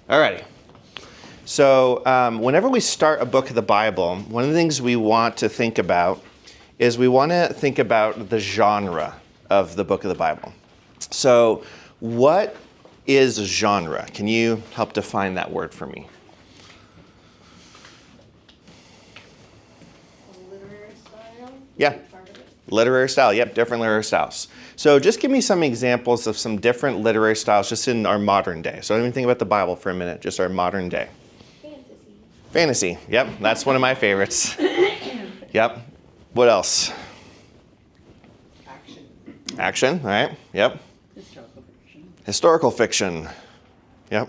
All righty. So whenever we start a book of the Bible, one of the things we want to think about is we want to think about the genre of the book of the Bible. So what is genre? Can you help define that word for me? Literary style? Yeah. Literary style, yep, different literary styles. So just give me some examples of some different literary styles just in our modern day. So don't even think about the Bible for a minute, just our modern day. Fantasy. Fantasy, yep, that's one of my favorites. Yep. What else? Action, all right, yep. Historical fiction, yep.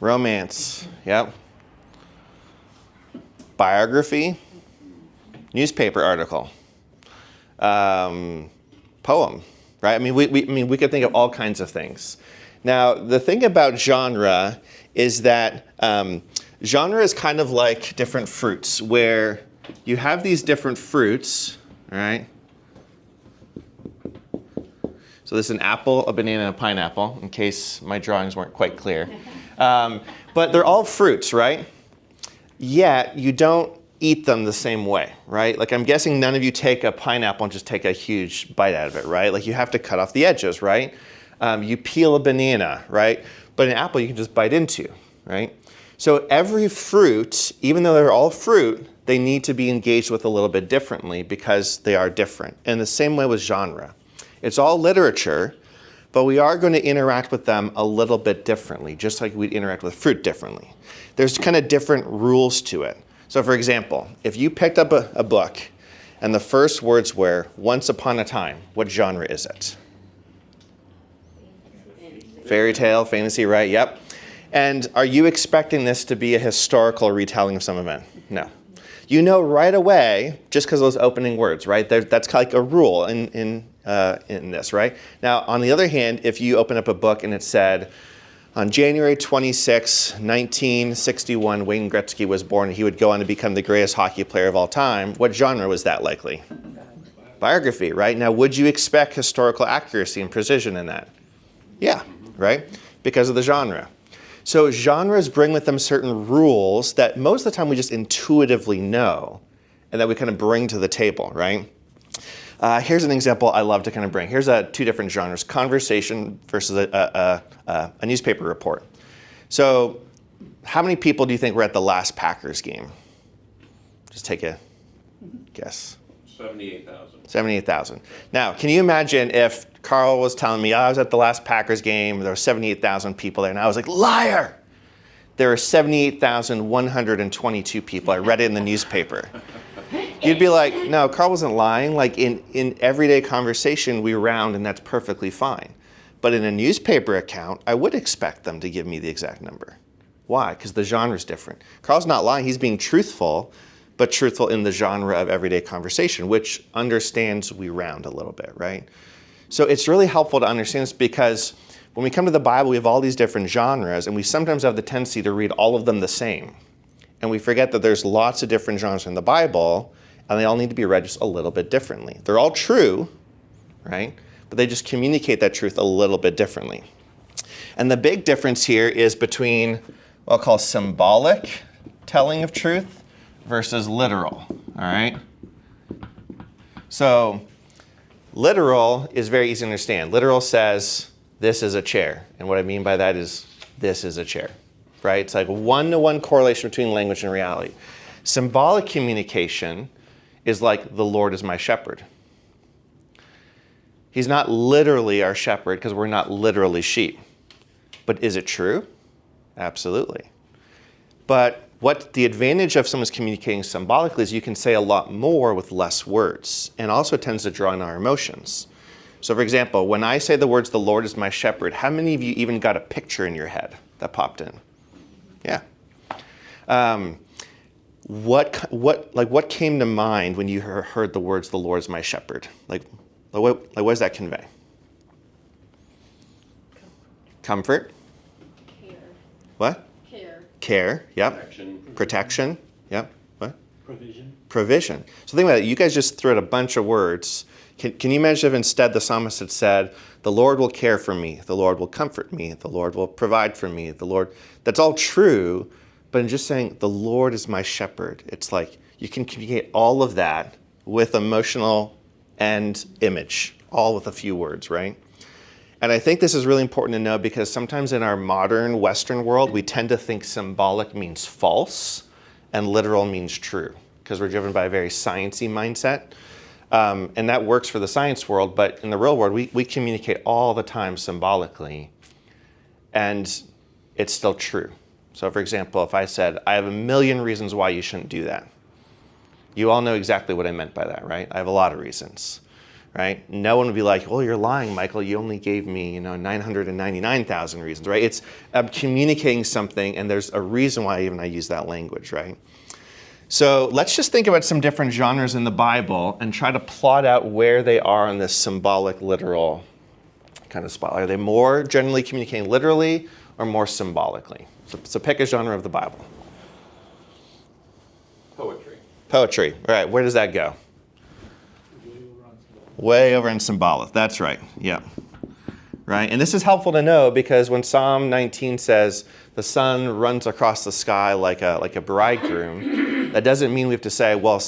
Romance, yep. Biography, newspaper article, poem, right? I mean, we could think of all kinds of things. Now, the thing about genre is that genre is kind of like different fruits, where you have these different fruits, all right? So this is an apple, a banana, and a pineapple, in case my drawings weren't quite clear. But they're all fruits, right? Yet you don't eat them the same way, right? Like I'm guessing none of you take a pineapple and just take a huge bite out of it, right? Like you have to cut off the edges, right? You peel a banana, right? But an apple you can just bite into, right? So every fruit, even though they're all fruit, they need to be engaged with a little bit differently because they are different. And the same way with genre. It's all literature, but we are going to interact with them a little bit differently, just like we'd interact with fruit differently. There's kind of different rules to it. So for example, if you picked up a book and the first words were once upon a time, what genre is it? Fairy tale, fantasy, right? Yep. And are you expecting this to be a historical retelling of some event? No. You know right away, just because of those opening words, right? That's kind of like a rule in this, right? Now, on the other hand, if you open up a book and it said, on January 26, 1961, Wayne Gretzky was born, and he would go on to become the greatest hockey player of all time, what genre was that likely? Biography, right? Now, would you expect historical accuracy and precision in that? Yeah, right? Because of the genre. So genres bring with them certain rules that most of the time we just intuitively know and that we kind of bring to the table, right? Here's an example I love to kind of bring. Here's two different genres, conversation versus a newspaper report. So how many people do you think were at the last Packers game? Just take a guess. 78,000. 78,000. Now, can you imagine if Carl was telling me, I was at the last Packers game, there were 78,000 people there, and I was like, liar! There are 78,122 people. I read it in the newspaper. You'd be like, no, Carl wasn't lying. Like in everyday conversation, we round and that's perfectly fine. But in a newspaper account, I would expect them to give me the exact number. Why? Because the genre's different. Carl's not lying, he's being truthful, but truthful in the genre of everyday conversation, which understands we round a little bit, right? So it's really helpful to understand this because when we come to the Bible, we have all these different genres, and we sometimes have the tendency to read all of them the same. And we forget that there's lots of different genres in the Bible, and they all need to be read just a little bit differently. They're all true, right? But they just communicate that truth a little bit differently. And the big difference here is between what I'll call symbolic telling of truth versus literal, all right? So literal is very easy to understand. Literal says, this is a chair. And what I mean by that is, this is a chair, right? It's like a one-to-one correlation between language and reality. Symbolic communication is like, the Lord is my shepherd. He's not literally our shepherd because we're not literally sheep. But is it true? Absolutely. But what the advantage of someone's communicating symbolically is you can say a lot more with less words, and also tends to draw in our emotions. So for example, when I say the words, the Lord is my shepherd, how many of you even got a picture in your head that popped in? Yeah. What came to mind when you heard the words, the Lord is my shepherd? What does that convey? Comfort? Care. What? Care. Care, yep. Action. Protection, yep. What? Provision. So think about it. You guys just threw out a bunch of words. Can you imagine if instead the psalmist had said, the Lord will care for me, the Lord will comfort me, the Lord will provide for me, the Lord... That's all true, but in just saying, the Lord is my shepherd, it's like you can communicate all of that with emotional and image, all with a few words, right? And I think this is really important to know because sometimes in our modern Western world, we tend to think symbolic means false and literal means true because we're driven by a very sciencey mindset. And that works for the science world, but in the real world, we communicate all the time symbolically, and it's still true. So for example, if I said, I have a million reasons why you shouldn't do that, you all know exactly what I meant by that, right? I have a lot of reasons, right? No one would be like, well, you're lying, Michael. You only gave me, 999,000 reasons, right? I'm communicating something, and there's a reason why even I use that language, right? So let's just think about some different genres in the Bible and try to plot out where they are on this symbolic, literal kind of spot. Are they more generally communicating literally or more symbolically? So pick a genre of the Bible. Poetry. All right, where does that go? Way over in symbolic. That's right. Yeah. Right? And this is helpful to know because when Psalm 19 says the sun runs across the sky like a bridegroom, that doesn't mean we have to say, well,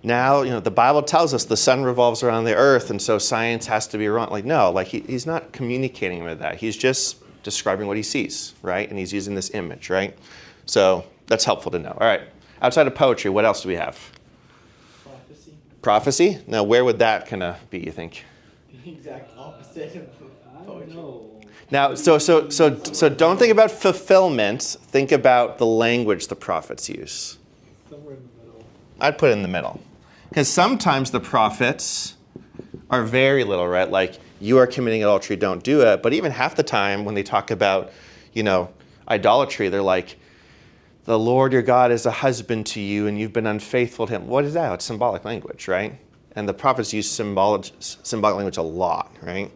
now, the Bible tells us the sun revolves around the earth, and so science has to be wrong. No, he's not communicating with that. He's just describing what he sees, right? And he's using this image, right? So that's helpful to know. All right. Outside of poetry, what else do we have? Prophecy? Now, where would that kind of be, you think? The exact opposite of poetry. Now, so don't think about fulfillment. Think about the language the prophets use. Somewhere in the middle. I'd put it in the middle. Because sometimes the prophets are very little, right? Like, you are committing adultery, don't do it. But even half the time when they talk about, idolatry, they're like, the Lord your God is a husband to you and you've been unfaithful to him. What is that? It's symbolic language, right? And the prophets use symbolic language a lot, right?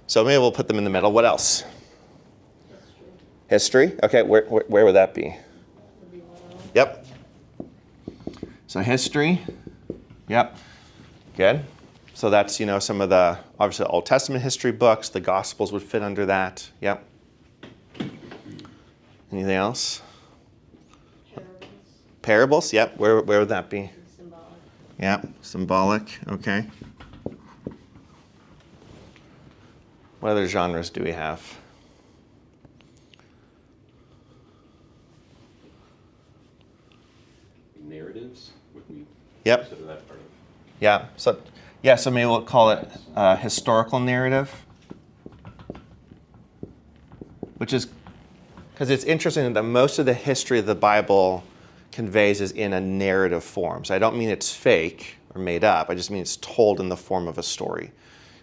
So maybe we'll put them in the middle. What else? History. Okay, where would that be? Yep. So history. Yep. Good. So that's, some of the, obviously, Old Testament history books. The Gospels would fit under that. Yep. Anything else? Parables. Yep. Where would that be? Symbolic. Yep. Symbolic. Okay. What other genres do we have? Narratives? Would we Yep. consider that part of it? Yeah. So maybe we'll call it historical narrative, which is because it's interesting that most of the history of the Bible conveys is in a narrative form. So I don't mean it's fake or made up. I just mean it's told in the form of a story,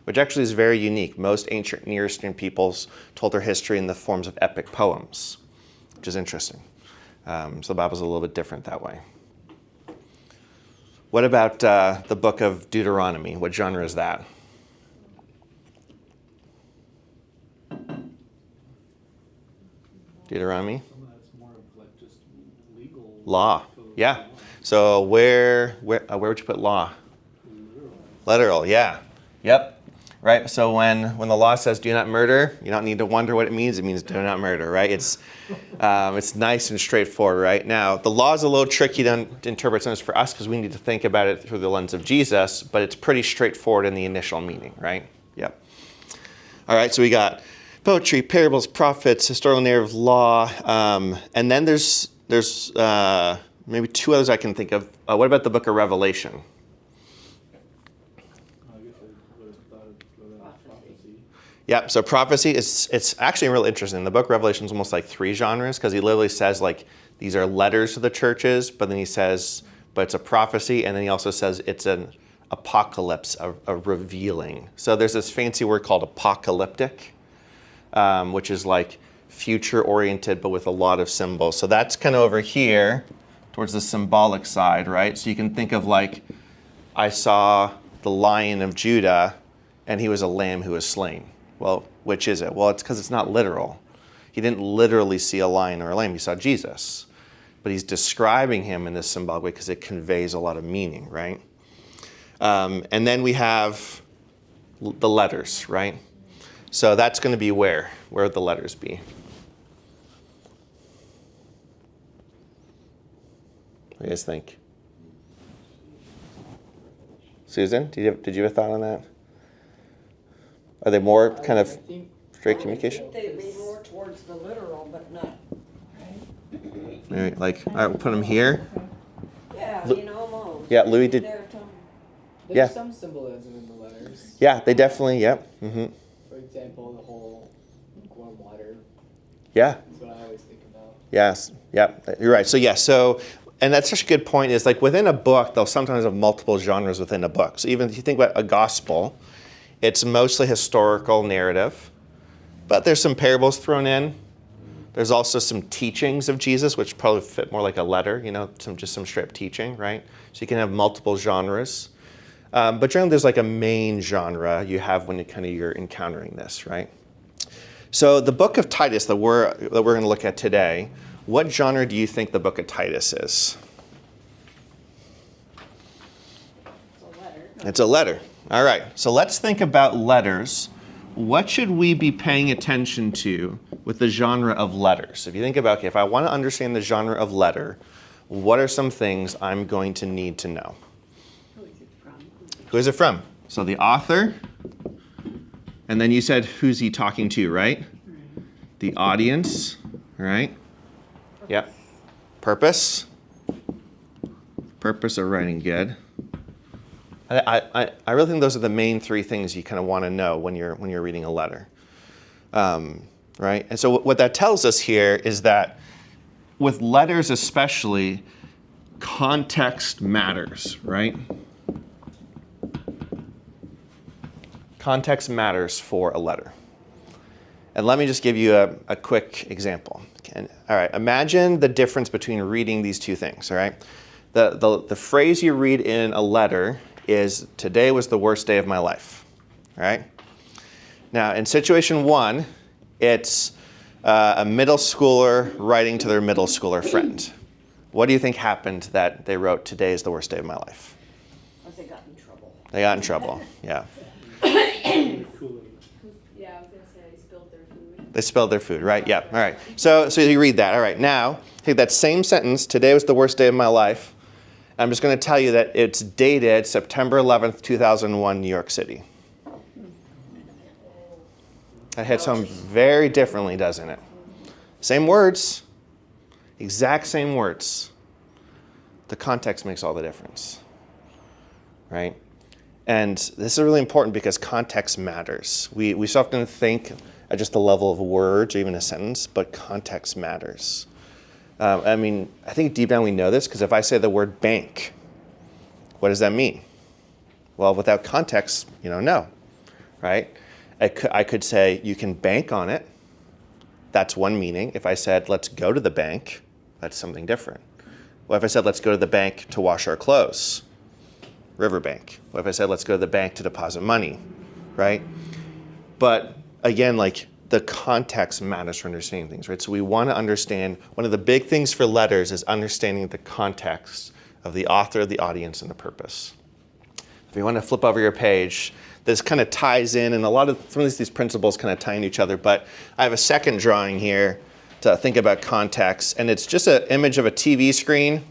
which actually is very unique. Most ancient Near Eastern peoples told their history in the forms of epic poems, which is interesting. So the Bible's a little bit different that way. What about the book of Deuteronomy? What genre is that? Deuteronomy? Some of that's more of like just legal. Law. Yeah. So where would you put law? Literal. Yeah. Yep. Right. So when the law says do not murder, you don't need to wonder what it means. It means do not murder. Right. It's nice and straightforward. Right. Now the law is a little tricky to interpret sometimes for us because we need to think about it through the lens of Jesus, but it's pretty straightforward in the initial meaning. Right. Yep. All right. So we got poetry, parables, prophets, historical narrative, law, and then there's maybe two others I can think of. What about the book of Revelation? I guess I would have thought of prophecy. Yeah, so prophecy, it's actually really interesting. The book of Revelation is almost like three genres because he literally says like these are letters to the churches, but then he says, but it's a prophecy, and then he also says it's an apocalypse, a revealing. So there's this fancy word called apocalyptic, which is like future-oriented, but with a lot of symbols. So that's kind of over here towards the symbolic side, right? So you can think of like, I saw the Lion of Judah, and he was a lamb who was slain. Well, which is it? Well, it's because it's not literal. He didn't literally see a lion or a lamb. He saw Jesus. but he's describing him in this symbolic way because it conveys a lot of meaning, right? And then we have the letters, right? So that's going to be where? Where would the letters be? What do you guys think? Susan, did you have a thought on that? Are they more kind of straight communication? I think they lean more towards the literal, but not, All right, like, all right, we'll put them here. yeah, Lu- you know, almost. Yeah, Louis did. Their tone. There's Yeah. some symbolism in the letters. Yeah, they definitely, yep. Mm-hmm. For example, the whole lukewarm water Yeah, is what I always think about. yes, yep, you're right. So, yeah, and that's such a good point is like within a book, they'll sometimes have multiple genres within a book. So even if you think about a gospel, it's mostly historical narrative, but there's some parables thrown in. There's also some teachings of Jesus, which probably fit more like a letter, just some straight up teaching, right? So you can have multiple genres. But generally there's like a main genre you have when you're encountering this, right? So the book of Titus that we're going to look at today, what genre do you think the book of Titus is? It's a letter. It's a letter. All right. So let's think about letters. What should we be paying attention to with the genre of letters? If you think about, okay, if I want to understand the genre of letter, what are some things I'm going to need to know? Who is it from? So the author, and then you said, who's he talking to, right? The audience, right? Yep. Purpose. Purpose of writing, good. I really think those are the main three things you kind of want to know when you're reading a letter, right? And so what that tells us here is that with letters especially, context matters, right? Context matters for a letter. And let me just give you a quick example. All right, imagine the difference between reading these two things, all right? The phrase you read in a letter is, today was the worst day of my life, all right? Now, in situation one, it's a middle schooler writing to their middle schooler friend. What do you think happened that they wrote, today is the worst day of my life? Because they got in trouble. They got in trouble, yeah. Cooling. Yeah, I was gonna say they spilled their food. They spelled their food, right? Yeah, all right. So you read that. All right, now, take that same sentence, today was the worst day of my life. I'm just going to tell you that it's dated September 11th, 2001, New York City. That hits home very differently, doesn't it? Same words, exact same words. The context makes all the difference, right? And this is really important because context matters. We so often think at just the level of words or even a sentence, but context matters. I think deep down we know this because if I say the word bank, what does that mean? Well, without context, no, right? I could say you can bank on it. That's one meaning. If I said, let's go to the bank, that's something different. What if I said, let's go to the bank to wash our clothes? Riverbank. What if I said, let's go to the bank to deposit money, right? But again, the context matters for understanding things, right? So we want to understand, one of the big things for letters is understanding the context of the author, the audience, and the purpose. If you want to flip over your page, this kind of ties in, and some of these principles kind of tie in each other, but I have a second drawing here to think about context, and it's just an image of a TV screen,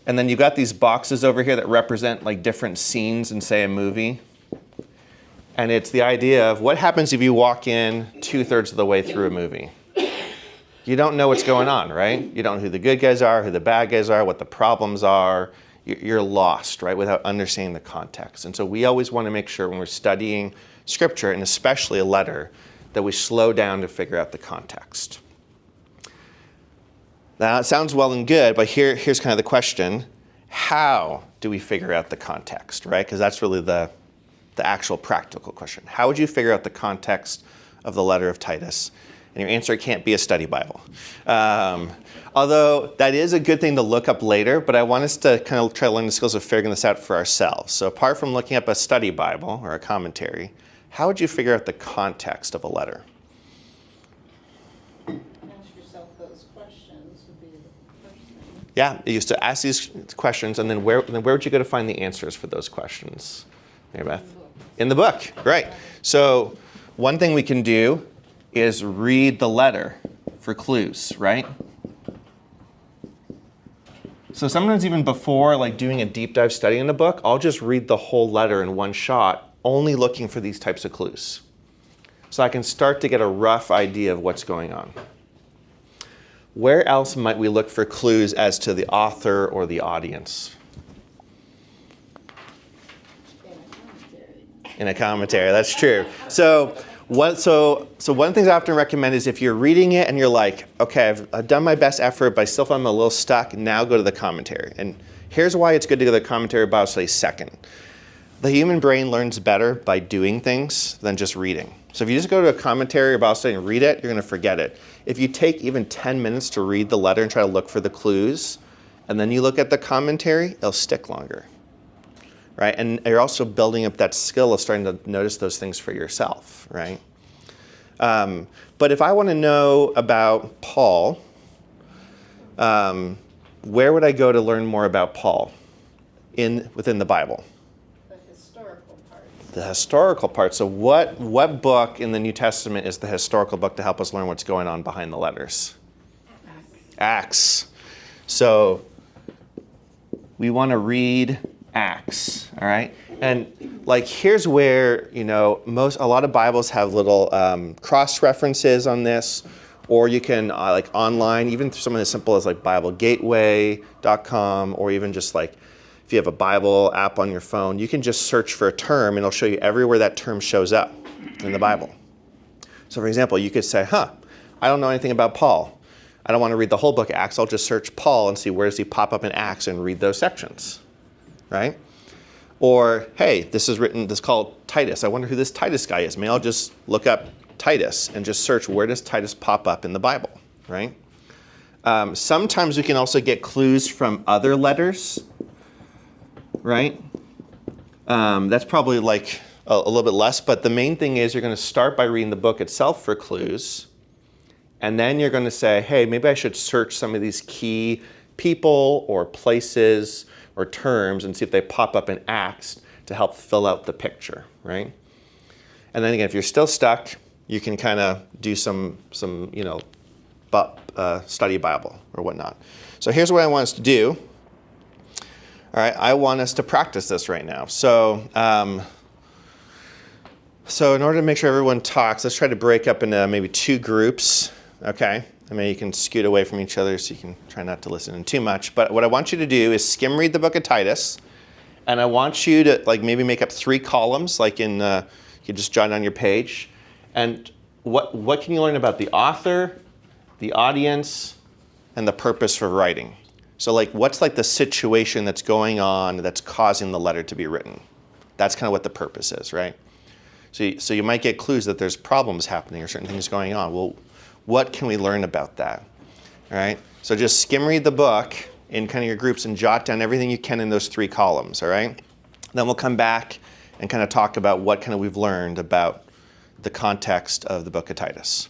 and then you've got these boxes over here that represent different scenes in, say, a movie. And it's the idea of what happens if you walk in 2/3 of the way through a movie. You don't know what's going on, right? You don't know who the good guys are, who the bad guys are, what the problems are. You're lost, right, without understanding the context. And so we always want to make sure when we're studying scripture, and especially a letter, that we slow down to figure out the context. Now, it sounds well and good, but here's kind of the question. How do we figure out the context, right? Because that's really the actual practical question. How would you figure out the context of the letter of Titus? And your answer can't be a study Bible. Although that is a good thing to look up later, but I want us to kind of try to learn the skills of figuring this out for ourselves. So apart from looking up a study Bible or a commentary, how would you figure out the context of a letter? Ask yourself those questions would be Yeah, you used to ask these questions, and then where would you go to find the answers for those questions? Mary Beth? In the book, right. So one thing we can do is read the letter for clues, right? So sometimes even before like doing a deep dive study in the book, I'll just read the whole letter in one shot, only looking for these types of clues. So I can start to get a rough idea of what's going on. Where else might we look for clues as to the author or the audience? In a commentary, that's true. So one thing I often recommend is if you're reading it and you're like, okay, I've done my best effort, but I still feel I'm a little stuck, now go to the commentary. And here's why it's good to go to the commentary Bible study second. The human brain learns better by doing things than just reading. So if you just go to a commentary or Bible study and read it, you're going to forget it. If you take even 10 minutes to read the letter and try to look for the clues, and then you look at the commentary, it'll stick longer, right? And you're also building up that skill of starting to notice those things for yourself, right? But if I want to know about Paul, where would I go to learn more about Paul within the Bible? The historical part. So what book in the New Testament is the historical book to help us learn what's going on behind the letters? Acts. So we want to read Acts, all right? And like here's where, a lot of Bibles have little cross references on this, or you can like online, even something as simple as like BibleGateway.com, or even just like if you have a Bible app on your phone, you can just search for a term and it'll show you everywhere that term shows up in the Bible. So for example, you could say, I don't know anything about Paul. I don't want to read the whole book of Acts. I'll just search Paul and see where does he pop up in Acts and read those sections, right? Or, hey, this is called Titus. I wonder who this Titus guy is. Maybe I'll just look up Titus and just search where does Titus pop up in the Bible, right? Sometimes we can also get clues from other letters, right? That's probably like a little bit less, but the main thing is you're going to start by reading the book itself for clues, and then you're going to say, hey, maybe I should search some of these key people or places or terms and see if they pop up in Acts to help fill out the picture, right? And then again, if you're still stuck, you can kind of do some study Bible or whatnot. So here's what I want us to do. All right, I want us to practice this right now. So in order to make sure everyone talks, let's try to break up into maybe 2 groups, okay? I mean, you can scoot away from each other so you can try not to listen in too much. But what I want you to do is skim read the book of Titus, and I want you to like maybe make up 3 columns, like you can just jot on your page. And what can you learn about the author, the audience, and the purpose for writing? So like what's like the situation that's going on that's causing the letter to be written? That's kind of what the purpose is, right? So you might get clues that there's problems happening or certain things going on. Well, what can we learn about that? All right? So just skim read the book in kind of your groups and jot down everything you can in those 3 columns, all right? Then we'll come back and kind of talk about what kind of we've learned about the context of the book of Titus.